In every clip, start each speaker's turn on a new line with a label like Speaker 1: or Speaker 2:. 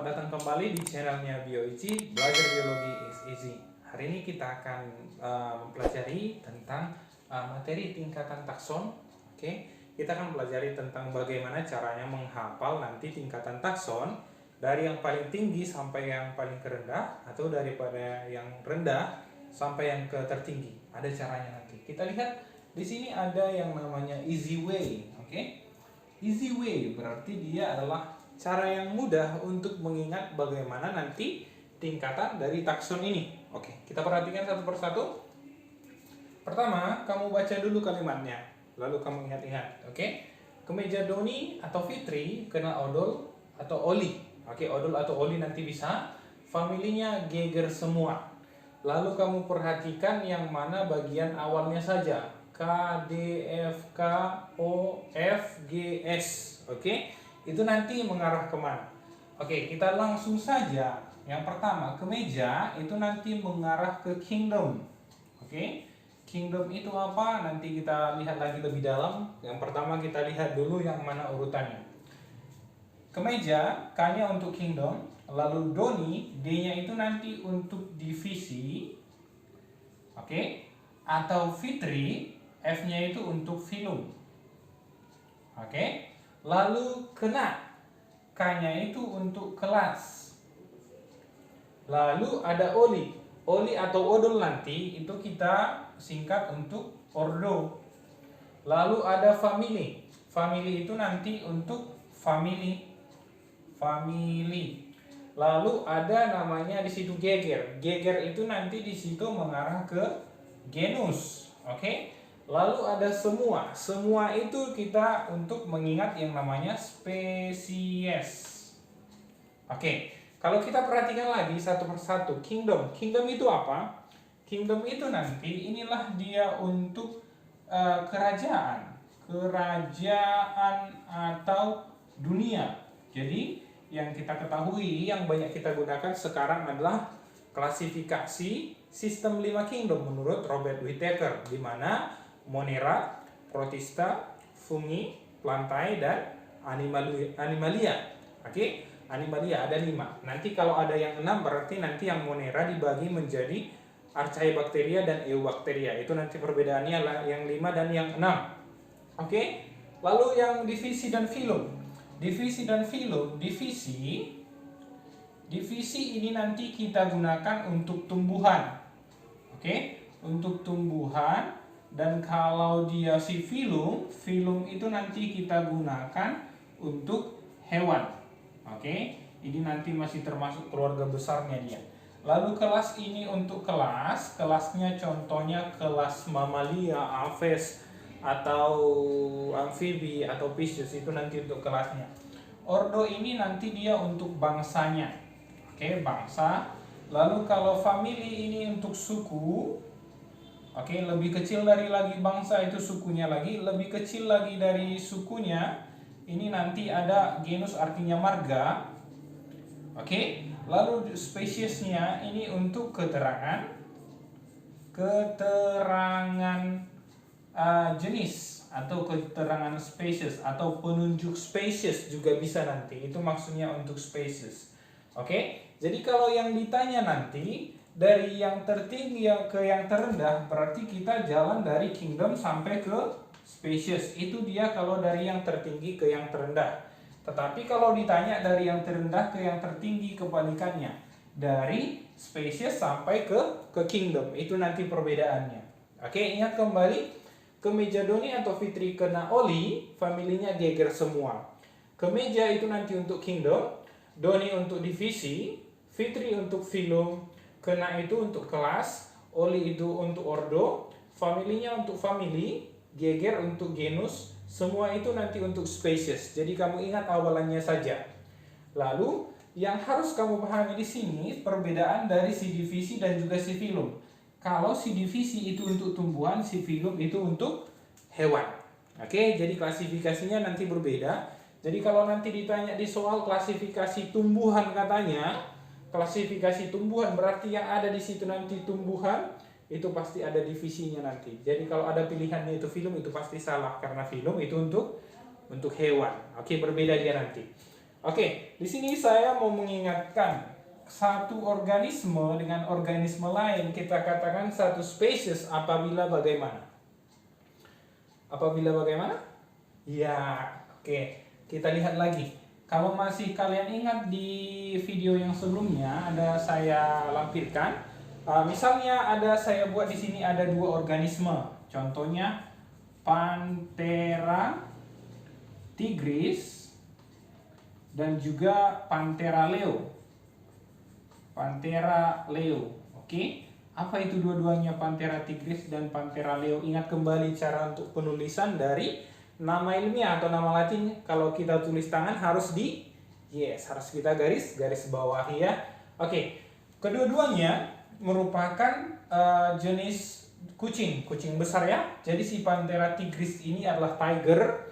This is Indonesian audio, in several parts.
Speaker 1: selamat datang kembali di channelnya BioIci, Belajar Biologi is Easy. Hari ini kita akan mempelajari tentang materi tingkatan takson. Oke, kita akan pelajari tentang bagaimana caranya menghafal nanti tingkatan takson dari yang paling tinggi sampai yang paling rendah, atau daripada yang rendah sampai yang ke tertinggi. Ada caranya nanti. Kita lihat di sini ada yang namanya easy way. Oke, easy way berarti dia adalah cara yang mudah untuk mengingat bagaimana nanti tingkatan dari takson ini. Oke, kita perhatikan satu persatu. Pertama, kamu baca dulu kalimatnya, lalu kamu ingat-ingat. Oke, kemeja Doni atau Fitri kena odol atau oli. Oke, odol atau oli nanti bisa. Familinya geger semua. Lalu kamu perhatikan yang mana bagian awalnya saja. K, D, F, K, O, F, G, S. Oke, itu nanti mengarah kemana? Oke, kita langsung saja. Yang pertama, kemeja itu nanti mengarah ke kingdom. Oke, kingdom itu apa? Nanti kita lihat lagi lebih dalam. Yang pertama kita lihat dulu yang mana urutannya. Kemeja, K-nya untuk kingdom. Lalu Doni, D-nya itu nanti untuk divisi. Oke, atau Fitri, F-nya itu untuk filum. Oke, lalu kena, K-nya itu untuk kelas. Lalu ada oli. Oli atau odol nanti itu kita singkat untuk ordo. Lalu ada family. Family itu nanti untuk family. Family. Lalu ada namanya di situ geger. Geger itu nanti di situ mengarah ke genus. Oke? Lalu ada semua. Semua itu kita untuk mengingat yang namanya spesies. Oke, kalau kita perhatikan lagi satu persatu, kingdom. Kingdom itu apa? Kingdom itu nanti inilah dia untuk kerajaan. Kerajaan atau dunia. Jadi yang kita ketahui, yang banyak kita gunakan sekarang adalah klasifikasi sistem 5 kingdom menurut Robert Whittaker, di mana Monera, Protista, Fungi, Plantae, dan Animalia. Oke, Animalia ada 5. Nanti kalau ada yang 6 berarti nanti yang Monera dibagi menjadi Archaebacteria dan Eubacteria. Itu nanti perbedaannya lah yang 5 dan yang 6. Oke, lalu yang divisi dan filum. Divisi dan filum, divisi ini nanti kita gunakan untuk tumbuhan. Oke, untuk tumbuhan. Dan kalau dia si filum itu nanti kita gunakan untuk hewan. Oke, ini nanti masih termasuk keluarga besarnya dia. Lalu kelas ini untuk kelas, kelasnya contohnya kelas Mamalia, Aves, atau amfibi atau pisces, itu nanti untuk kelasnya. Ordo ini nanti dia untuk bangsanya. Oke, bangsa. Lalu kalau family ini untuk suku. Oke, lebih kecil dari lagi bangsa itu sukunya lagi, lebih kecil lagi dari sukunya. Ini nanti ada genus artinya marga. Oke, lalu spesiesnya ini untuk keterangan jenis atau keterangan spesies atau penunjuk spesies juga bisa nanti. Itu maksudnya untuk spesies. Oke, jadi kalau yang ditanya nanti dari yang tertinggi ke yang terendah, berarti kita jalan dari kingdom sampai ke spesies. Itu dia kalau dari yang tertinggi ke yang terendah. Tetapi kalau ditanya dari yang terendah ke yang tertinggi, kebalikannya. Dari spesies sampai ke kingdom. Itu nanti perbedaannya. Oke, ingat kembali. Kemeja Doni atau Fitri kena oli, familinya geger semua. Kemeja itu nanti untuk kingdom, Doni untuk divisi, Fitri untuk filum, kena itu untuk kelas, oli itu untuk ordo, familinya untuk family, geger untuk genus, semua itu nanti untuk spesies. Jadi kamu ingat awalannya saja. Lalu yang harus kamu pahami di sini perbedaan dari si divisi dan juga si filum. Kalau si divisi itu untuk tumbuhan, si filum itu untuk hewan. Oke, jadi klasifikasinya nanti berbeda. Jadi kalau nanti ditanya di soal klasifikasi tumbuhan katanya, klasifikasi tumbuhan berarti yang ada di situ nanti tumbuhan itu pasti ada divisinya nanti. Jadi kalau ada pilihannya itu filum, itu pasti salah karena filum itu untuk hewan. Oke, berbeda dia nanti. Oke, di sini saya mau mengingatkan satu organisme dengan organisme lain kita katakan satu spesies apabila bagaimana? Apabila bagaimana? Ya, oke. Kita lihat lagi. Kalau masih kalian ingat di video yang sebelumnya ada saya lampirkan, misalnya saya buat di sini ada dua organisme. Contohnya Panthera tigris dan juga Panthera leo. Panthera leo, oke? Apa itu dua-duanya Panthera tigris dan Panthera leo? Ingat kembali cara untuk penulisan dari nama ilmiah atau nama latin. Kalau kita tulis tangan harus harus kita garis bawahi ya. Oke, kedua-duanya merupakan jenis kucing besar ya. Jadi si Panthera tigris ini adalah tiger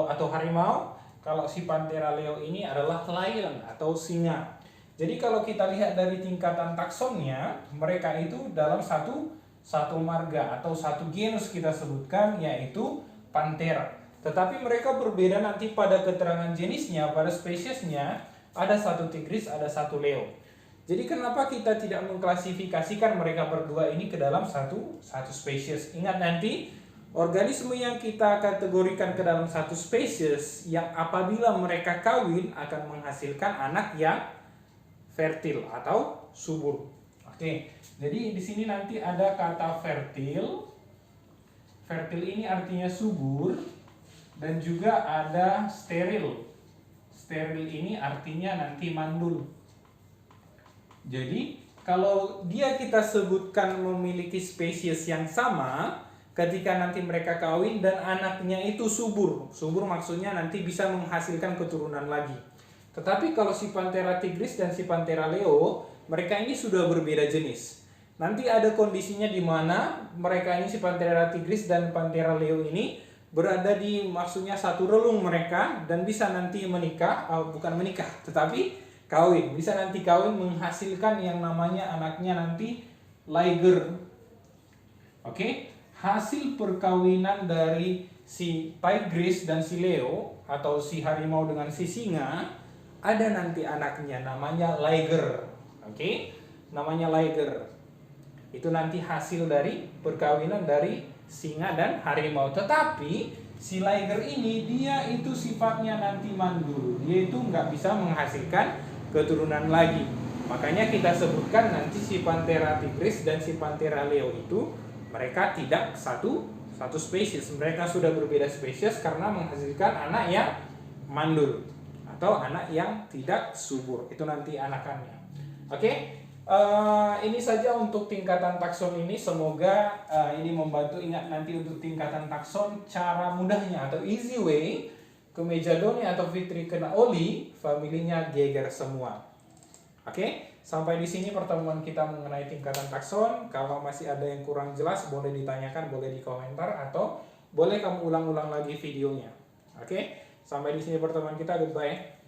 Speaker 1: atau harimau. Kalau si Panthera leo ini adalah lion atau singa. Jadi kalau kita lihat dari tingkatan taksonnya, mereka itu dalam satu marga atau satu genus kita sebutkan yaitu Panthera. Tetapi mereka berbeda nanti pada keterangan jenisnya, pada spesiesnya, ada satu tigris, ada satu leo. Jadi kenapa kita tidak mengklasifikasikan mereka berdua ini ke dalam satu spesies? Ingat nanti organisme yang kita kategorikan ke dalam satu spesies yang apabila mereka kawin akan menghasilkan anak yang fertil atau subur. Oke, jadi di sini nanti ada kata fertil. Fertil ini artinya subur dan juga ada steril. Steril ini artinya nanti mandul. Jadi kalau kita sebutkan memiliki spesies yang sama, ketika nanti mereka kawin dan anaknya itu subur. Subur maksudnya nanti bisa menghasilkan keturunan lagi. Tetapi kalau si Panthera tigris dan si Panthera leo, mereka ini sudah berbeda jenis. Nanti ada kondisinya di mana mereka ini si Panthera tigris dan Panthera leo ini berada di maksudnya satu relung mereka dan bisa nanti tetapi kawin. Bisa nanti kawin menghasilkan yang namanya anaknya nanti liger. Oke? Hasil perkawinan dari si tigris dan si leo atau si harimau dengan si singa ada nanti anaknya namanya liger. Oke? Namanya liger. Itu nanti hasil dari perkawinan dari singa dan harimau. Tetapi si liger ini dia itu sifatnya nanti mandul. Dia itu nggak bisa menghasilkan keturunan lagi. Makanya kita sebutkan nanti si Panthera tigris dan si Panthera leo itu mereka tidak satu spesies. Mereka sudah berbeda spesies karena menghasilkan anak yang mandul atau anak yang tidak subur. Itu nanti anakannya. Oke? Ini saja untuk tingkatan takson ini. Semoga ini membantu. Ingat nanti untuk tingkatan takson cara mudahnya atau easy way Comejadone atau Vitrichinaoli familinya Geiger semua. Oke? Sampai di sini pertemuan kita mengenai tingkatan takson. Kalau masih ada yang kurang jelas boleh ditanyakan, boleh di komentar atau boleh kamu ulang-ulang lagi videonya. Oke? Sampai di sini pertemuan kita. Goodbye.